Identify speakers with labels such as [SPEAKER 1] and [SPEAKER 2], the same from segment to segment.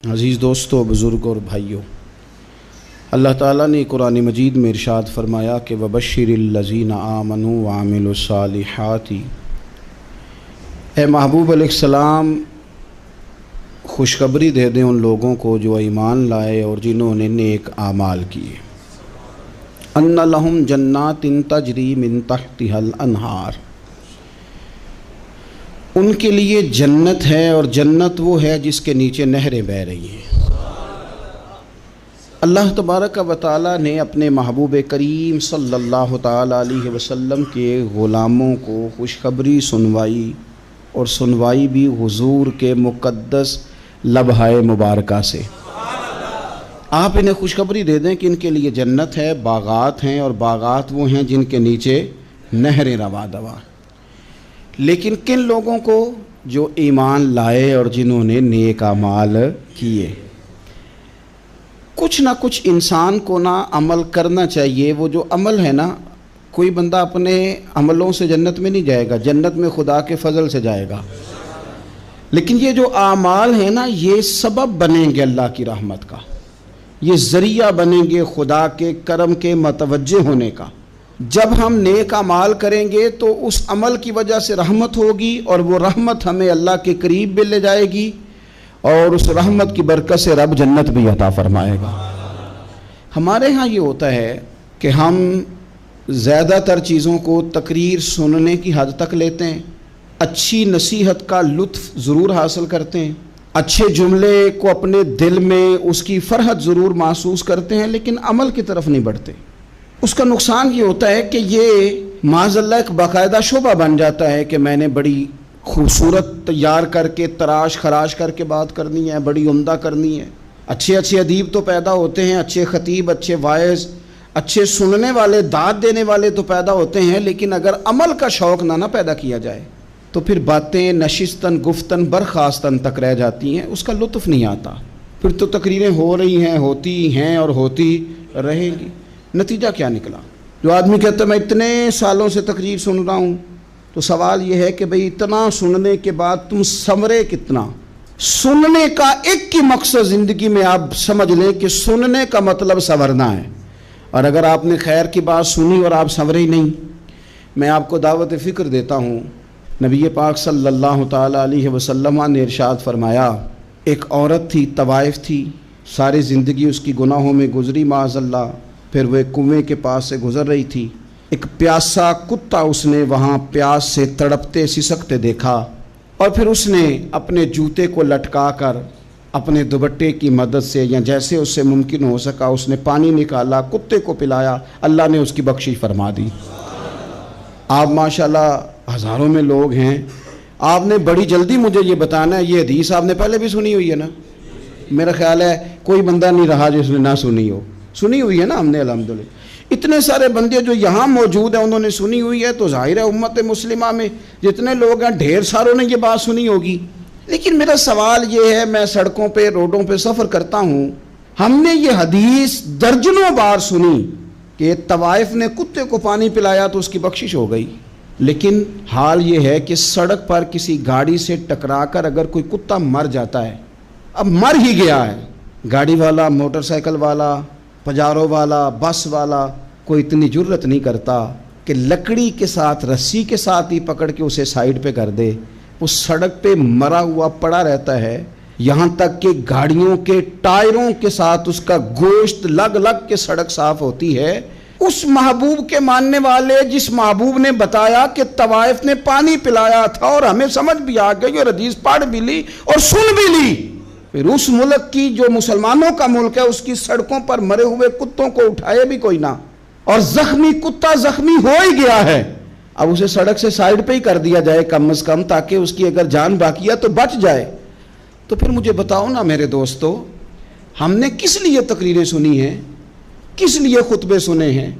[SPEAKER 1] عزیز دوستو، بزرگ اور بھائیوں، اللہ تعالیٰ نے قرآن مجید میں ارشاد فرمایا کہ وَبَشِّرِ الَّذِينَ آمَنُوا وَعَمِلُوا الصَّالِحَاتِ، اے محبوب علیہ السلام خوشخبری دے دیں ان لوگوں کو جو ایمان لائے اور جنہوں نے نیک اعمال کیے، أَنَّ لَهُمْ جَنَّاتٍ تَجْرِي مِن تَحْتِهَا الْأَنْهَارُ، ان کے لیے جنت ہے اور جنت وہ ہے جس کے نیچے نہریں بہہ رہی ہیں۔ اللہ تبارک و تعالیٰ نے اپنے محبوب کریم صلی اللہ تعالیٰ علیہ وسلم کے غلاموں کو خوشخبری سنوائی، اور سنوائی بھی حضور کے مقدس لبھائے مبارکہ سے۔ آپ انہیں خوشخبری دے دیں کہ ان کے لیے جنت ہے، باغات ہیں، اور باغات وہ ہیں جن کے نیچے نہریں رواں دواں۔ لیکن کن لوگوں کو؟ جو ایمان لائے اور جنہوں نے نیک اعمال کیے۔ کچھ نہ کچھ انسان کو نہ عمل کرنا چاہیے۔ وہ جو عمل ہے نا، کوئی بندہ اپنے عملوں سے جنت میں نہیں جائے گا، جنت میں خدا کے فضل سے جائے گا۔ لیکن یہ جو اعمال ہیں نا، یہ سبب بنیں گے اللہ کی رحمت کا، یہ ذریعہ بنیں گے خدا کے کرم کے متوجہ ہونے کا۔ جب ہم نیک اعمال کریں گے تو اس عمل کی وجہ سے رحمت ہوگی، اور وہ رحمت ہمیں اللہ کے قریب بھی لے جائے گی، اور اس رحمت کی برکت سے رب جنت بھی عطا فرمائے گا۔ ہمارے ہاں یہ ہوتا ہے کہ ہم زیادہ تر چیزوں کو تقریر سننے کی حد تک لیتے ہیں، اچھی نصیحت کا لطف ضرور حاصل کرتے ہیں، اچھے جملے کو اپنے دل میں اس کی فرحت ضرور محسوس کرتے ہیں، لیکن عمل کی طرف نہیں بڑھتے۔ اس کا نقصان یہ ہوتا ہے کہ یہ معاذ اللہ ایک باقاعدہ شعبہ بن جاتا ہے کہ میں نے بڑی خوبصورت تیار کر کے تراش خراش کر کے بات کرنی ہے، بڑی عمدہ کرنی ہے۔ اچھے ادیب تو پیدا ہوتے ہیں، اچھے خطیب، اچھے واعظ، اچھے سننے والے، داد دینے والے تو پیدا ہوتے ہیں، لیکن اگر عمل کا شوق نہ پیدا کیا جائے تو پھر باتیں نشستن گفتن برخاستن تک رہ جاتی ہیں، اس کا لطف نہیں آتا۔ پھر تو تقریریں ہو رہی ہیں، ہوتی ہیں اور ہوتی رہیں گی، نتیجہ کیا نکلا؟ جو آدمی کہتا ہے میں اتنے سالوں سے تقریر سن رہا ہوں، تو سوال یہ ہے کہ بھئی اتنا سننے کے بعد تم سنورے کتنا؟ سننے کا ایک ہی مقصد زندگی میں آپ سمجھ لیں کہ سننے کا مطلب سنورنا ہے، اور اگر آپ نے خیر کی بات سنی اور آپ سنورے ہی نہیں، میں آپ کو دعوت فکر دیتا ہوں۔ نبی پاک صلی اللہ تعالیٰ علیہ وسلم نے ارشاد فرمایا، ایک عورت تھی، طوائف تھی، ساری زندگی اس کی گناہوں میں گزری معاذ اللہ، پھر وہ ایک کنویں کے پاس سے گزر رہی تھی، ایک پیاسا کتا اس نے وہاں پیاس سے تڑپتے سسکتے دیکھا، اور پھر اس نے اپنے جوتے کو لٹکا کر اپنے دوپٹے کی مدد سے یا جیسے اس سے ممکن ہو سکا اس نے پانی نکالا، کتے کو پلایا، اللہ نے اس کی بخشش فرما دی۔ آپ ماشاءاللہ ہزاروں میں لوگ ہیں، آپ نے بڑی جلدی مجھے یہ بتانا ہے، یہ حدیث آپ نے پہلے بھی سنی ہوئی ہے نا؟ میرا خیال ہے کوئی بندہ نہیں رہا جس نے نہ سنی ہو، سنی ہوئی ہے نا ہم نے الحمدللہ۔ اتنے سارے بندے جو یہاں موجود ہیں انہوں نے سنی ہوئی ہے، تو ظاہر ہے امت مسلمہ میں جتنے لوگ ہیں ڈھیر ساروں نے یہ بات سنی ہوگی۔ لیکن میرا سوال یہ ہے، میں سڑکوں پہ روڈوں پہ سفر کرتا ہوں، ہم نے یہ حدیث درجنوں بار سنی کہ طوائف نے کتے کو پانی پلایا تو اس کی بخشش ہو گئی، لیکن حال یہ ہے کہ سڑک پر کسی گاڑی سے ٹکرا کر اگر کوئی کتا مر جاتا ہے، اب مر ہی گیا ہے، گاڑی والا، موٹر سائیکل والا، پجارو والا، بس والا کوئی اتنی جرت نہیں کرتا کہ لکڑی کے ساتھ، رسی کے ساتھ ہی پکڑ کے اسے سائیڈ پہ کر دے۔ وہ سڑک پہ مرا ہوا پڑا رہتا ہے، یہاں تک کہ گاڑیوں کے ٹائروں کے ساتھ اس کا گوشت لگ لگ کے سڑک صاف ہوتی ہے۔ اس محبوب کے ماننے والے، جس محبوب نے بتایا کہ طوائف نے پانی پلایا تھا، اور ہمیں سمجھ بھی آ گئی اور حدیث پڑھ بھی لی اور سن بھی لی، پھر اس ملک کی جو مسلمانوں کا ملک ہے اس کی سڑکوں پر مرے ہوئے کتوں کو اٹھائے بھی کوئی نہ، اور زخمی کتا زخمی ہو ہی گیا ہے، اب اسے سڑک سے سائیڈ پہ ہی کر دیا جائے کم از کم، تاکہ اس کی اگر جان باقی ہے تو بچ جائے۔ تو پھر مجھے بتاؤ نا میرے دوستو، ہم نے کس لیے تقریریں سنی ہیں، کس لیے خطبے سنے ہیں؟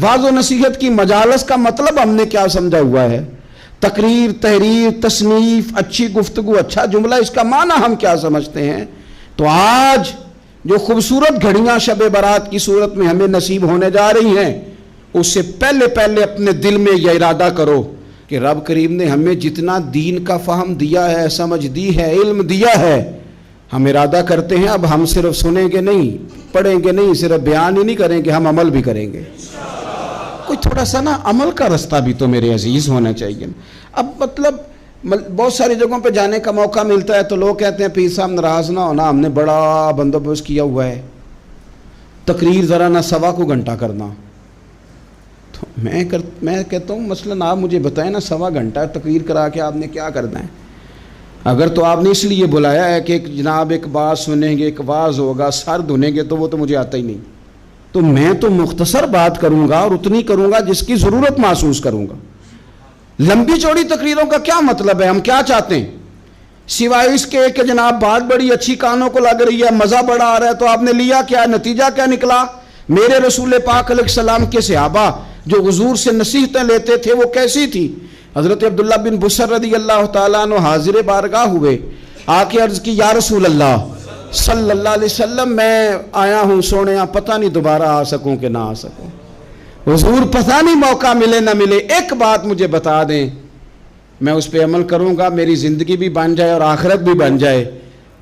[SPEAKER 1] واعظ و نصیحت کی مجالس کا مطلب ہم نے کیا سمجھا ہوا ہے؟ تقریر، تحریر، تصنیف، اچھی گفتگو، اچھا جملہ، اس کا معنی ہم کیا سمجھتے ہیں؟ تو آج جو خوبصورت گھڑیاں شب برات کی صورت میں ہمیں نصیب ہونے جا رہی ہیں، اس سے پہلے اپنے دل میں یہ ارادہ کرو کہ رب کریم نے ہمیں جتنا دین کا فہم دیا ہے، سمجھ دی ہے، علم دیا ہے، ہم ارادہ کرتے ہیں اب ہم صرف سنیں گے نہیں، پڑھیں گے نہیں، صرف بیان ہی نہیں کریں گے، ہم عمل بھی کریں گے۔ کوئی تھوڑا سا نا عمل کا رستہ بھی تو میرے عزیز ہونا چاہیے۔ اب مطلب بہت ساری جگہوں پہ جانے کا موقع ملتا ہے تو لوگ کہتے ہیں پیر صاحب ناراض نہ ہونا، ہم نے بڑا بندوبست کیا ہوا ہے، تقریر ذرا نہ سوا کو گھنٹہ کرنا۔ تو میں کہتا ہوں مثلاً آپ مجھے بتائیں نا، سوا گھنٹہ تقریر کرا کے آپ نے کیا کرنا ہے؟ اگر تو آپ نے اس لیے بلایا ہے کہ جناب ایک بات سنیں گے، ایک واز ہوگا، سر دھنیں گے، تو وہ تو مجھے آتا ہی نہیں۔ تو میں تو مختصر بات کروں گا اور اتنی کروں گا جس کی ضرورت محسوس کروں گا۔ لمبی چوڑی تقریروں کا کیا مطلب ہے؟ ہم کیا چاہتے ہیں سوائے اس کے کہ جناب بات بڑی اچھی کانوں کو لگ رہی ہے، مزہ بڑا آ رہا ہے، تو آپ نے لیا کیا؟ نتیجہ کیا نکلا؟ میرے رسول پاک علیہ السلام کے صحابہ جو حضور سے نصیحتیں لیتے تھے وہ کیسی تھی؟ حضرت عبداللہ بن بصر رضی اللہ تعالیٰ عنہ حاضر بارگاہ ہوئے، آ کے عرض کی یا رسول اللہ صلی اللہ علیہ وسلم، میں آیا ہوں سونے، پتہ نہیں دوبارہ آ سکوں کہ نہ آ سکوں، حضور پتہ نہیں موقع ملے نہ ملے، ایک بات مجھے بتا دیں، میں اس پہ عمل کروں گا، میری زندگی بھی بن جائے اور آخرت بھی بن جائے۔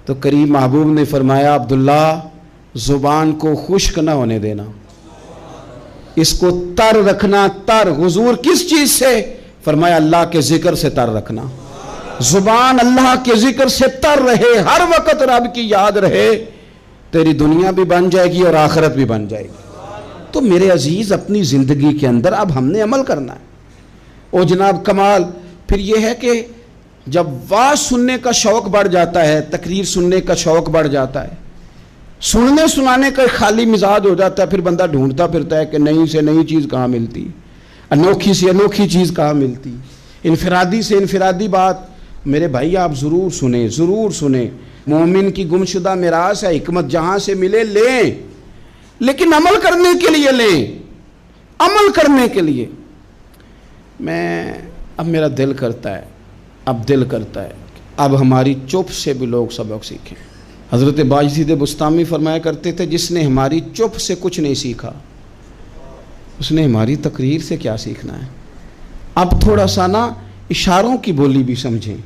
[SPEAKER 1] تو کریم محبوب نے فرمایا عبداللہ زبان کو خشک نہ ہونے دینا، اس کو تر رکھنا۔ تر حضور کس چیز سے؟ فرمایا اللہ کے ذکر سے تر رکھنا، زبان اللہ کے ذکر سے تر رہے، ہر وقت رب کی یاد رہے، تیری دنیا بھی بن جائے گی اور آخرت بھی بن جائے گی۔ تو میرے عزیز اپنی زندگی کے اندر اب ہم نے عمل کرنا ہے۔ او جناب کمال پھر یہ ہے کہ جب واز سننے کا شوق بڑھ جاتا ہے، تقریر سننے کا شوق بڑھ جاتا ہے، سننے سنانے کا خالی مزاج ہو جاتا ہے، پھر بندہ ڈھونڈتا پھرتا ہے کہ نئی سے نئی چیز کہاں ملتی، انوکھی سے انوکھی چیز کہاں ملتی، انفرادی سے انفرادی بات۔ میرے بھائی آپ ضرور سنیں، ضرور سنیں، مومن کی گمشدہ میراث ہے، حکمت جہاں سے ملے لیں، لیکن عمل کرنے کے لیے لیں، عمل کرنے کے لیے۔ اب میرا دل کرتا ہے اب ہماری چپ سے بھی لوگ سبق سیکھیں۔ حضرت باجزید بستامی فرمایا کرتے تھے جس نے ہماری چپ سے کچھ نہیں سیکھا اس نے ہماری تقریر سے کیا سیکھنا ہے۔ اب تھوڑا سا نا اشاروں کی بولی بھی سمجھیں،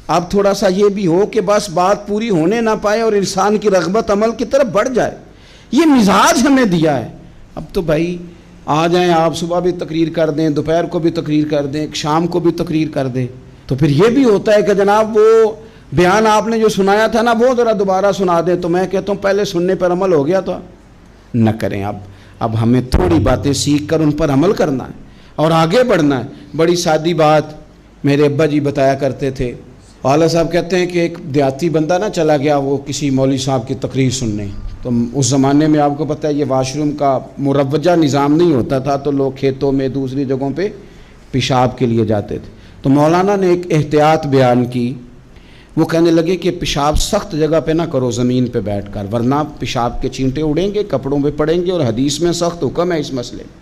[SPEAKER 1] اب تھوڑا سا یہ بھی ہو کہ بس بات پوری ہونے نہ پائے اور انسان کی رغبت عمل کی طرف بڑھ جائے، یہ مزاج ہمیں دیا ہے۔ اب تو بھائی آ جائیں آپ، صبح بھی تقریر کر دیں، دوپہر کو بھی تقریر کر دیں، شام کو بھی تقریر کر دیں، تو پھر یہ بھی ہوتا ہے کہ جناب وہ بیان آپ نے جو سنایا تھا نا وہ ذرا دوبارہ سنا دیں۔ تو میں کہتا ہوں پہلے سننے پر عمل ہو گیا تو نہ کریں۔ اب ہمیں تھوڑی باتیں سیکھ کر ان پر عمل کرنا ہے اور آگے بڑھنا ہے۔ بڑی سادی بات میرے ابا جی بتایا کرتے تھے، والد صاحب کہتے ہیں کہ ایک دیہاتی بندہ نہ چلا گیا وہ کسی مولوی صاحب کی تقریر سننے، تو اس زمانے میں آپ کو پتہ ہے یہ واش روم کا مروجہ نظام نہیں ہوتا تھا، تو لوگ کھیتوں میں دوسری جگہوں پہ پیشاب کے لیے جاتے تھے۔ تو مولانا نے ایک احتیاط بیان کی، وہ کہنے لگے کہ پیشاب سخت جگہ پہ نہ کرو زمین پہ بیٹھ کر، ورنہ پیشاب کے چینٹے اڑیں گے، کپڑوں پہ پڑیں گے، اور حدیث میں سخت حکم ہے اس مسئلے میں۔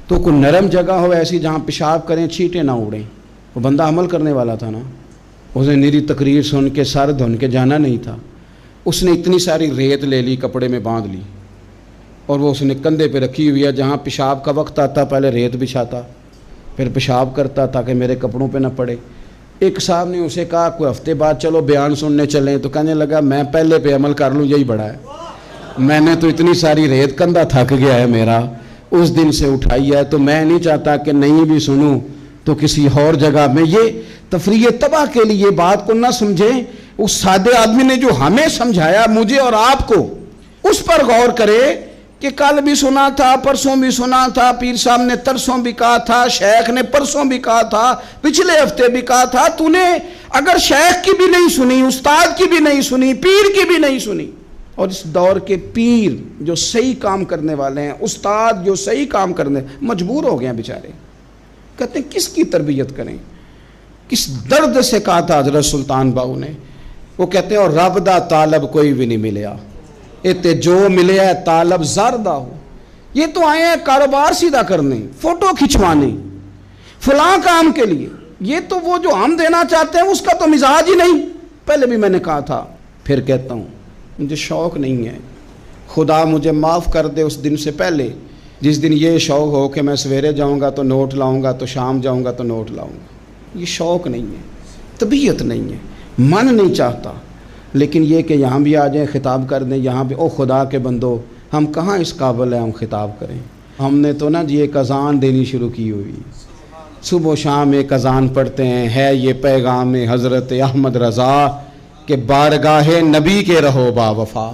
[SPEAKER 1] تو کوئی نرم جگہ ہو ایسی جہاں پیشاب کریں چینٹے نہ اڑیں۔ وہ بندہ عمل کرنے والا تھا نا، اس نے نیری تقریر سن کے سر دھن کے جانا نہیں تھا، اس نے اتنی ساری ریت لے لی، کپڑے میں باندھ لی، اور وہ اس نے کندھے پہ رکھی ہوئی ہے، جہاں پیشاب کا وقت آتا پہلے ریت بچھاتا، پھر پیشاب کرتا تاکہ میرے کپڑوں پہ نہ پڑے۔ ایک صاحب نے اسے کہا کوئی ہفتے بعد چلو بیان سننے چلیں، تو کہنے لگا میں پہلے پہ عمل کر لوں، یہی بڑا ہے، میں نے تو اتنی ساری ریت، کندھا تھک گیا ہے میرا، اس دن سے اٹھائی ہے، تو میں نہیں چاہتا کہ نہیں بھی سنوں تو کسی اور جگہ میں۔ یہ تفریح تباہ کے لیے بات کو نہ سمجھیں، اس سادے آدمی نے جو ہمیں سمجھایا مجھے اور آپ کو، اس پر غور کرے کہ کل بھی سنا تھا، پرسوں بھی سنا تھا، پیر صاحب نے ترسوں بھی کہا تھا، شیخ نے پرسوں بھی کہا تھا، پچھلے ہفتے بھی کہا تھا، تو نے اگر شیخ کی بھی نہیں سنی، استاد کی بھی نہیں سنی، پیر کی بھی نہیں سنی۔ اور اس دور کے پیر جو صحیح کام کرنے والے ہیں، استاد جو صحیح کام کرنے، مجبور ہو گئے ہیں بیچارے، کہتے ہیں کس کی تربیت کریں، کس درد سے کہا تھا حضرت سلطان باہو نے، وہ کہتے ہیں اور رب دا طالب کوئی بھی نہیں ملیا، اتے جو ملے ہے طالب زردہ ہو۔ یہ تو آئے ہیں کاروبار سیدھا کرنے، فوٹو کھچوانے، فلاں کام کے لیے، یہ تو وہ جو ہم دینا چاہتے ہیں اس کا تو مزاج ہی نہیں۔ پہلے بھی میں نے کہا تھا، پھر کہتا ہوں، مجھے شوق نہیں ہے، خدا مجھے معاف کر دے اس دن سے پہلے جس دن یہ شوق ہو کہ میں سویرے جاؤں گا تو نوٹ لاؤں گا، تو شام جاؤں گا تو نوٹ لاؤں گا۔ یہ شوق نہیں ہے، طبیعت نہیں ہے، من نہیں چاہتا۔ لیکن یہ کہ یہاں بھی آ جائیں خطاب کر دیں یہاں بھی، او خدا کے بندو ہم کہاں اس قابل ہیں ہم خطاب کریں؟ ہم نے تو نا جی ایک اذان دینی شروع کی ہوئی، صبح و شام ایک اذان پڑھتے ہیں، ہے یہ پیغام حضرت احمد رضا کہ بارگاہ نبی کے رہو با وفا۔